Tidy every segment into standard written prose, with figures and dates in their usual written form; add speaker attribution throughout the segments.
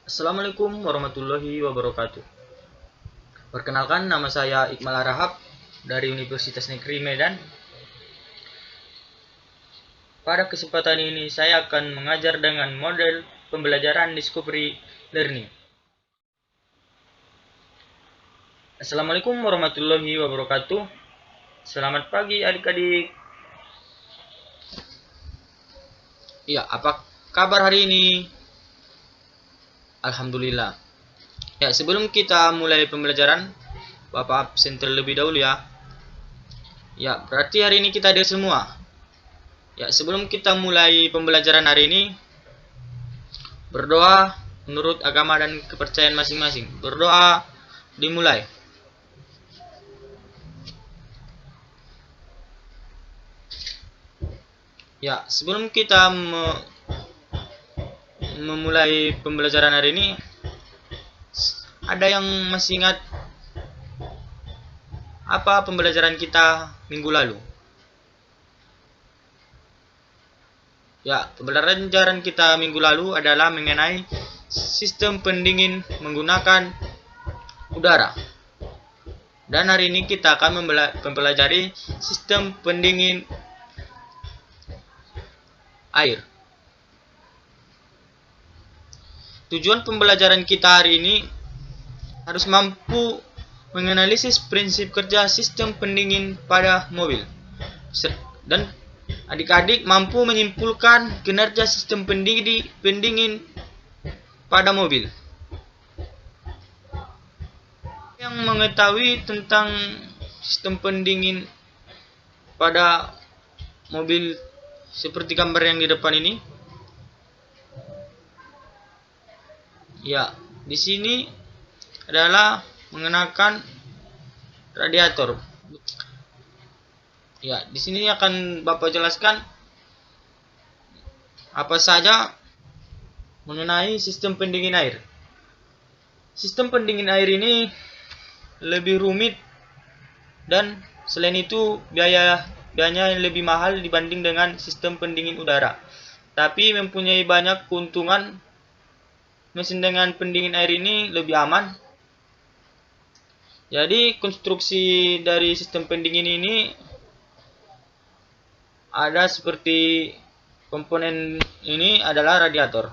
Speaker 1: Assalamualaikum warahmatullahi wabarakatuh. Perkenalkan, nama saya Iqmal Arahab dari Universitas Negeri Medan. Pada kesempatan ini saya akan mengajar dengan model pembelajaran Discovery Learning. Assalamualaikum warahmatullahi wabarakatuh. Selamat pagi adik-adik. Ya, apa kabar hari ini? Alhamdulillah. Ya, sebelum kita mulai pembelajaran, Bapak absen terlebih dahulu ya. Ya, berarti hari ini kita hadir semua. Ya, sebelum kita mulai pembelajaran hari ini, berdoa menurut agama dan kepercayaan masing-masing. Berdoa dimulai. Ya, sebelum kita memulai pembelajaran hari ini, ada yang masih ingat apa pembelajaran kita minggu lalu? Ya, pembelajaran kita minggu lalu adalah mengenai sistem pendingin menggunakan udara. Dan hari ini kita akan mempelajari sistem pendingin air. Tujuan pembelajaran kita hari ini harus mampu menganalisis prinsip kerja sistem pendingin pada mobil. Dan adik-adik mampu menyimpulkan kinerja sistem pendingin pada mobil. Yang mengetahui tentang sistem pendingin pada mobil seperti gambar yang di depan ini. Ya, di sini adalah mengenakan radiator. Ya, di sini akan Bapak jelaskan apa saja mengenai sistem pendingin air. Sistem pendingin air ini lebih rumit dan selain itu biayanya lebih mahal dibanding dengan sistem pendingin udara. Tapi mempunyai banyak keuntungan. Mesin dengan pendingin air ini lebih aman. Jadi konstruksi dari sistem pendingin ini ada seperti komponen ini adalah radiator.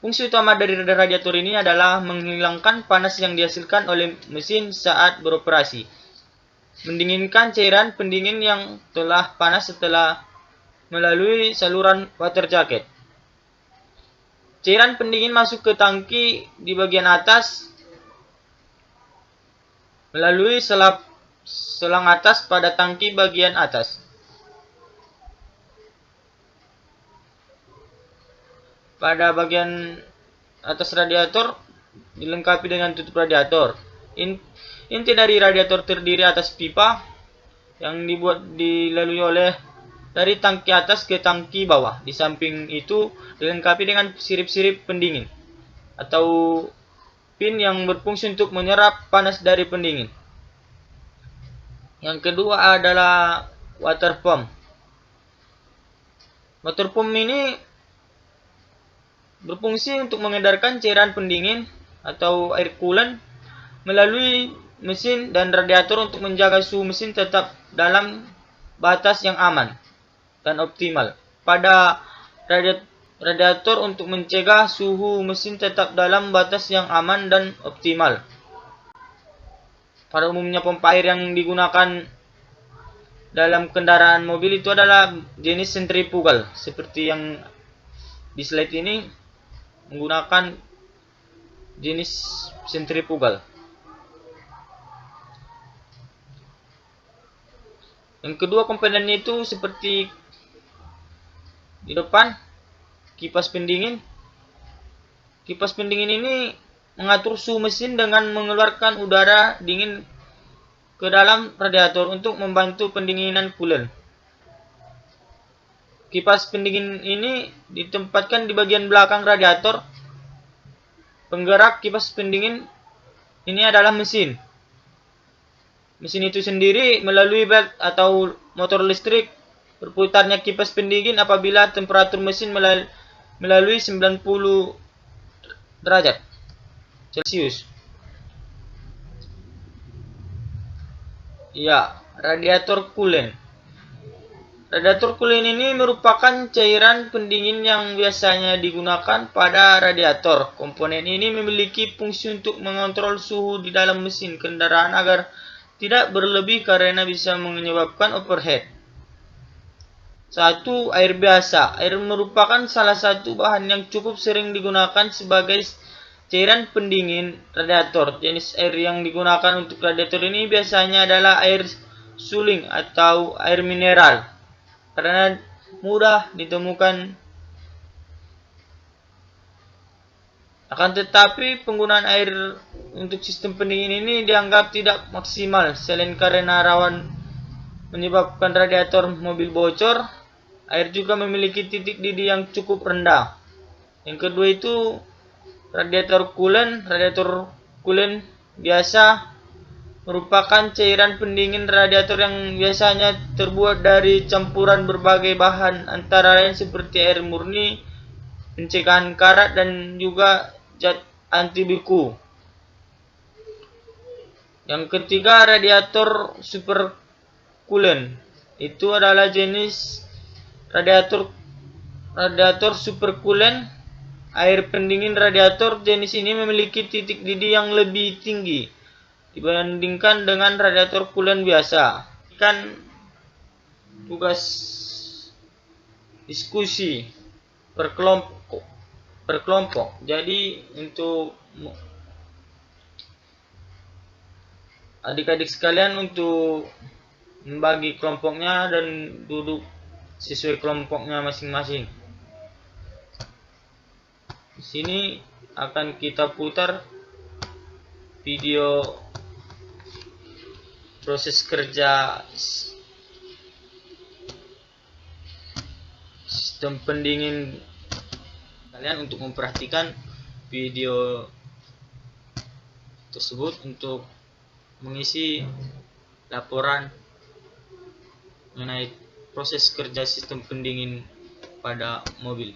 Speaker 1: Fungsi utama dari radiator ini adalah menghilangkan panas yang dihasilkan oleh mesin saat beroperasi. Mendinginkan cairan pendingin yang telah panas setelah melalui saluran water jacket. Cairan pendingin masuk ke tangki di bagian atas melalui selang atas pada tangki bagian atas. Pada bagian atas radiator dilengkapi dengan tutup radiator. Inti dari radiator terdiri atas pipa yang dilalui oleh dari tangki atas ke tangki bawah. Di samping itu dilengkapi dengan sirip-sirip pendingin atau pin yang berfungsi untuk menyerap panas dari pendingin. Yang kedua adalah water pump. Water pump ini berfungsi untuk mengedarkan cairan pendingin atau air coolant melalui mesin dan radiator untuk menjaga suhu mesin tetap dalam batas yang aman dan optimal. Pada radiator untuk mencegah suhu mesin tetap dalam batas yang aman dan optimal. Pada umumnya pompa air yang digunakan dalam kendaraan mobil itu adalah jenis sentrifugal. Seperti yang di slide ini menggunakan jenis sentrifugal. Yang kedua komponennya itu seperti di depan, kipas pendingin. Kipas pendingin ini mengatur suhu mesin dengan mengeluarkan udara dingin ke dalam radiator untuk membantu pendinginan coolant. Kipas pendingin ini ditempatkan di bagian belakang radiator. Penggerak kipas pendingin ini adalah mesin. Mesin itu sendiri melalui belt atau motor listrik. Berputarnya kipas pendingin apabila temperatur mesin melalui 90 derajat Celcius. Ya, radiator coolant. Radiator coolant ini merupakan cairan pendingin yang biasanya digunakan pada radiator. Komponen ini memiliki fungsi untuk mengontrol suhu di dalam mesin kendaraan agar tidak berlebih karena bisa menyebabkan overheat. 1. Air biasa. Air merupakan salah satu bahan yang cukup sering digunakan sebagai cairan pendingin radiator. Jenis air yang digunakan untuk radiator ini biasanya adalah air suling atau air mineral, karena mudah ditemukan. Akan tetapi, penggunaan air untuk sistem pendingin ini dianggap tidak maksimal selain karena rawan menyebabkan radiator mobil bocor. Air juga memiliki titik didih yang cukup rendah. Yang kedua itu radiator coolant. Radiator coolant biasa merupakan cairan pendingin radiator yang biasanya terbuat dari campuran berbagai bahan antara lain seperti air murni, pencegahan karat, dan juga zat anti beku. Yang ketiga, radiator supercoolant. Itu adalah jenis radiator supercoolant. Air pendingin radiator jenis ini memiliki titik didih yang lebih tinggi dibandingkan dengan radiator coolant biasa. Kan tugas diskusi berkelompok. Jadi untuk adik-adik sekalian untuk membagi kelompoknya dan duduk sesuai kelompoknya masing-masing. Di sini akan kita putar video proses kerja sistem pendingin. Kalian untuk memperhatikan video tersebut untuk mengisi laporan mengenai proses kerja sistem pendingin pada mobil.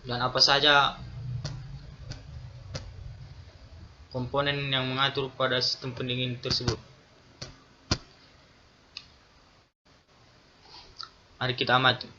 Speaker 1: Dan apa saja komponen yang mengatur pada sistem pendingin tersebut. Mari kita amati.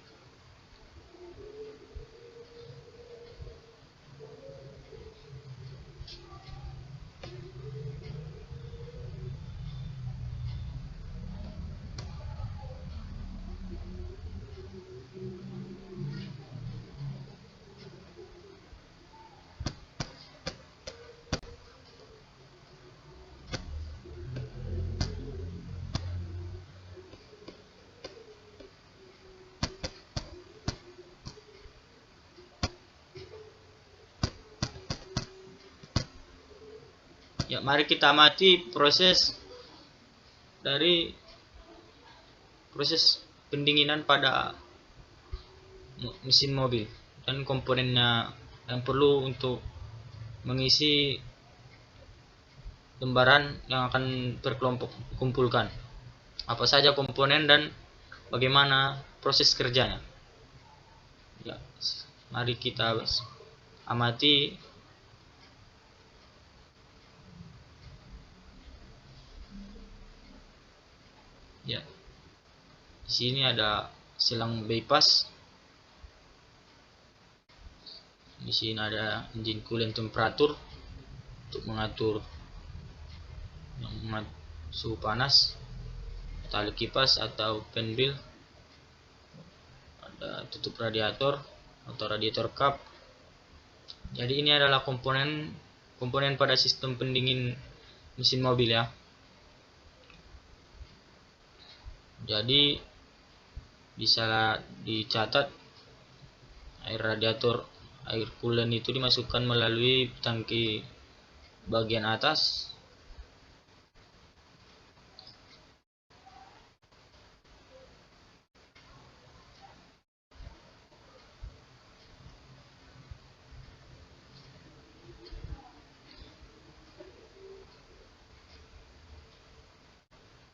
Speaker 1: Ya, mari kita amati proses pendinginan pada mesin mobil dan komponennya yang perlu untuk mengisi lembaran yang akan berkelompok kumpulkan. Apa saja komponen dan bagaimana proses kerjanya. Ya, mari kita amati. Ya, di sini ada silang bypass. Di sini ada engine coolant temperatur untuk mengatur suhu panas, tali kipas atau fan wheel. Ada tutup radiator atau radiator cap. Jadi ini adalah komponen pada sistem pendingin mesin mobil ya. Jadi bisa dicatat air coolant itu dimasukkan melalui tangki bagian atas.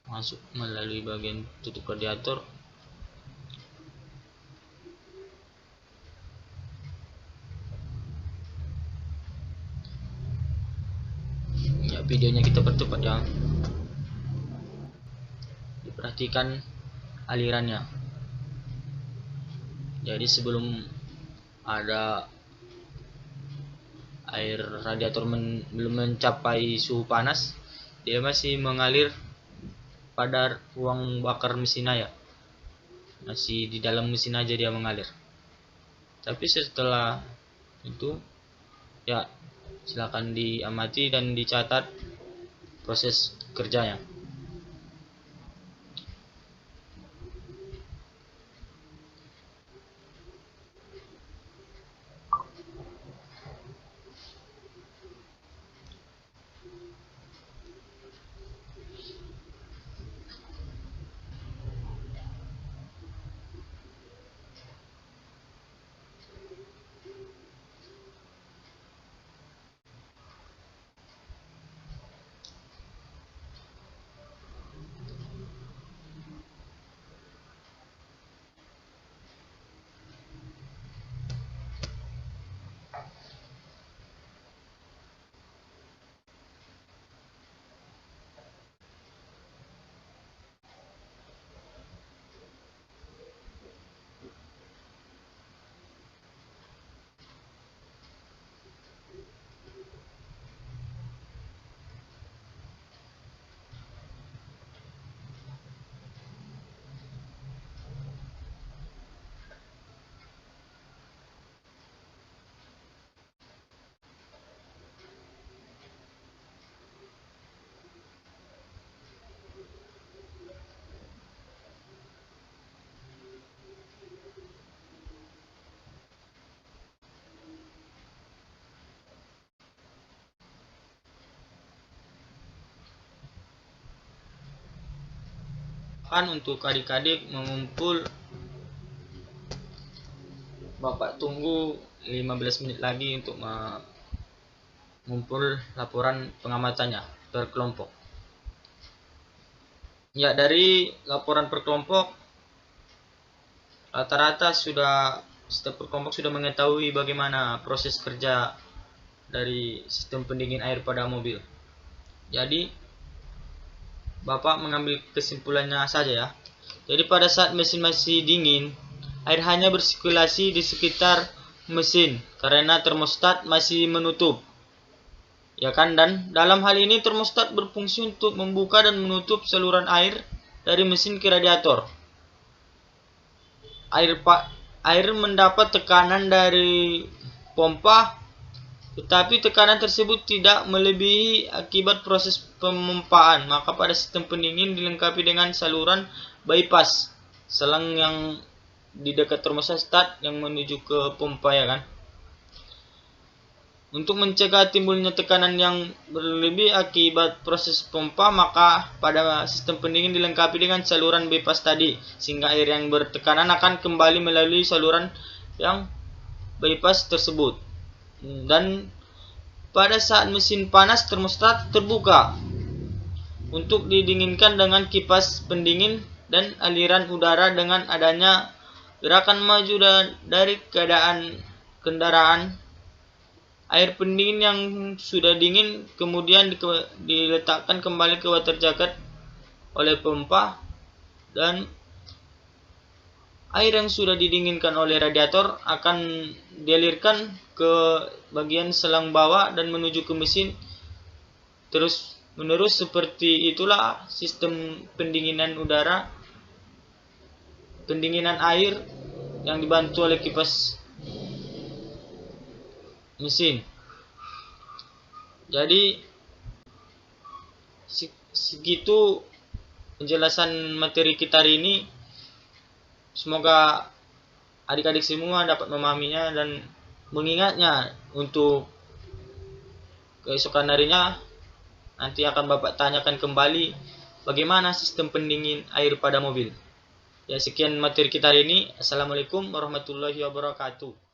Speaker 1: Masuk melalui bagian tutup radiator. videonya kita percepat ya. Diperhatikan alirannya. Jadi sebelum ada air radiator belum mencapai suhu panas, dia masih mengalir pada ruang bakar mesin ya. Masih di dalam mesin aja dia mengalir. Tapi setelah itu ya silakan diamati dan dicatat proses kerjanya. Untuk adik-adik mengumpul, Bapak tunggu 15 menit lagi untuk mengumpul laporan pengamatannya per kelompok. Ya, dari laporan per kelompok rata-rata setiap kelompok sudah mengetahui bagaimana proses kerja dari sistem pendingin air pada mobil. Jadi Bapak mengambil kesimpulannya saja ya. Jadi pada saat mesin masih dingin, air hanya bersirkulasi di sekitar mesin karena termostat masih menutup. Ya kan, dan dalam hal ini termostat berfungsi untuk membuka dan menutup saluran air dari mesin ke radiator. Air mendapat tekanan dari pompa, tetapi tekanan tersebut tidak melebihi akibat proses pemompaan. Maka pada sistem pendingin dilengkapi dengan saluran bypass, selang yang di dekat termostat yang menuju ke pompa ya kan. Untuk mencegah timbulnya tekanan yang berlebih akibat proses pompa, maka pada sistem pendingin dilengkapi dengan saluran bypass tadi, sehingga air yang bertekanan akan kembali melalui saluran yang bypass tersebut. Dan pada saat mesin panas, termostat terbuka untuk didinginkan dengan kipas pendingin dan aliran udara. Dengan adanya gerakan maju dari keadaan kendaraan, air pendingin yang sudah dingin kemudian diletakkan kembali ke water jacket oleh pompa, dan air yang sudah didinginkan oleh radiator akan dialirkan ke bagian selang bawah dan menuju ke mesin. Terus menerus seperti itulah sistem pendinginan air yang dibantu oleh kipas mesin. Jadi segitu penjelasan materi kita hari ini. Semoga adik-adik semua dapat memahaminya dan mengingatnya untuk keesokan harinya. Nanti akan Bapak tanyakan kembali bagaimana sistem pendingin air pada mobil. Ya, sekian materi kita hari ini. Assalamualaikum warahmatullahi wabarakatuh.